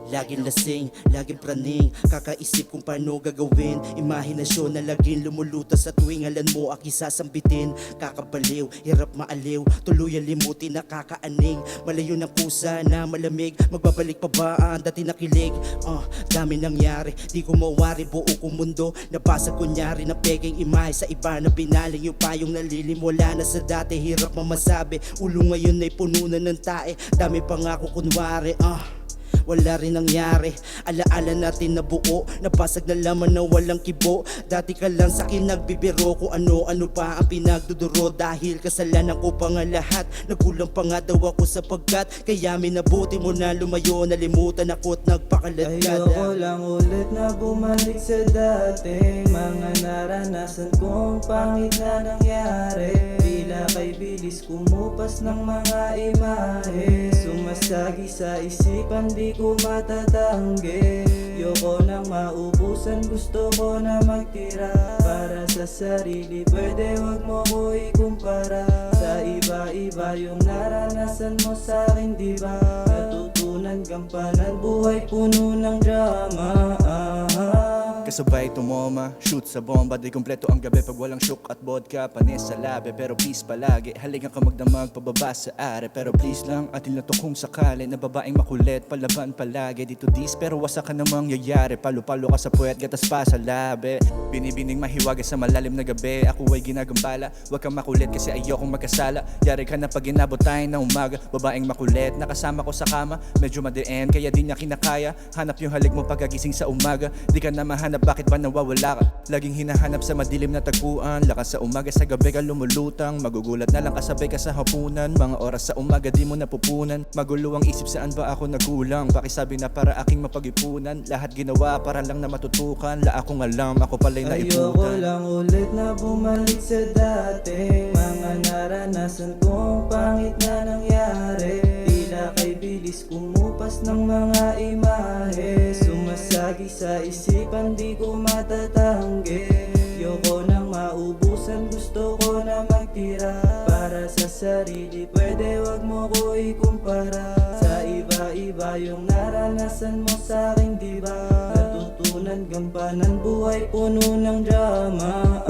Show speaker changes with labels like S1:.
S1: Laging lasing, laging praning, kakaisip kung paano gagawin. Imahinasyon na laging lumulutas sa tuwing alan mo aking sasambitin. Kakabaliw, hirap maaliw, tuluyan limutin, nakakaaning. Malayo ng pusa na malamig, magbabalik pa ba ang dati nakilig? Dami nangyari, di ko mawari buo kong mundo. Nabasa kunyari na peking imahe sa iba na pinaling. Yung payong nalilim, wala na sa dati, hirap mamasabi. Ulo ngayon ay puno na ng tae, dami pangako kunwari. Wala rin nangyari, alaala natin na buo. Napasag na laman na walang kibo. Dati ka lang sa'kin nagbibiro kung ano-ano pa ang pinagduduro. Dahil kasalanan ko pa nga lahat, nagkulang pa nga daw ako sapagkat kaya minabuti mo na lumayo. Nalimutan ako't nagpakaladkad.
S2: Ayoko lang ulit na bumalik sa dati. Mga naranasan kong pangit na nangyari. Tila kay bilis kumupas ng mga imahe. Sumasagi sa isipan, di ko matatanggi. Yoko nang maubusan, gusto ko na magtira. Para sa sarili, pwede wag mo ko ikumpara. Sa iba-iba yung naranasan mo sa'kin, diba? Natutunan gampanan, buhay puno ng drama.
S3: Kasabay tumoma, shoot sa bomba. Di kompleto ang gabi pag walang shook at vodka. Panis sa labi pero peace palagi. Halikan ka magdamag pababa sa are. Pero please lang atin na to kung sakali. Na babaeng makulit, palaban palagi. Dito dis pero wasa ka namang yayari. Palo-palo ka sa puwet, gatas pa sa labi. Binibining mahiwaga sa malalim na gabi. Ako ay ginagambala, wag kang makulit kasi ayokong magkasala. Yari ka na pag inabot tayo na umaga. Babaeng makulit, nakasama ko sa kama. Medyo madiin, kaya di niya kinakaya. Hanap yung halik mo pagkagising sa umaga. Di ka na mahanap, bakit ba nawawala ka? Laging hinahanap sa madilim na tagpuan. Lakas sa umaga, sa gabi ka lumulutang. Magugulat na lang kasabay ka sa hapunan. Mga oras sa umaga di mo napupunan. Magulo ang isip, saan ba ako nagkulang? Pakisabi na para aking mapag-ipunan. Lahat ginawa para lang na matutukan. La akong alam, ako pala'y naiputan.
S2: Ayoko lang ulit na bumalik sa dati. Mga naranasan kong pangit na nangyari. Tila kay bilis kumupas ng mga imahe. Sumasagi sa isipan, di ko matatanggi. Yoko nang maubusan, gusto ko na magtira. Para sa sarili, pwede wag mo ko ikumpara. Sa iba-iba yung naranasan mo sa'kin, diba? Natutunan gampanan, buhay puno ng drama.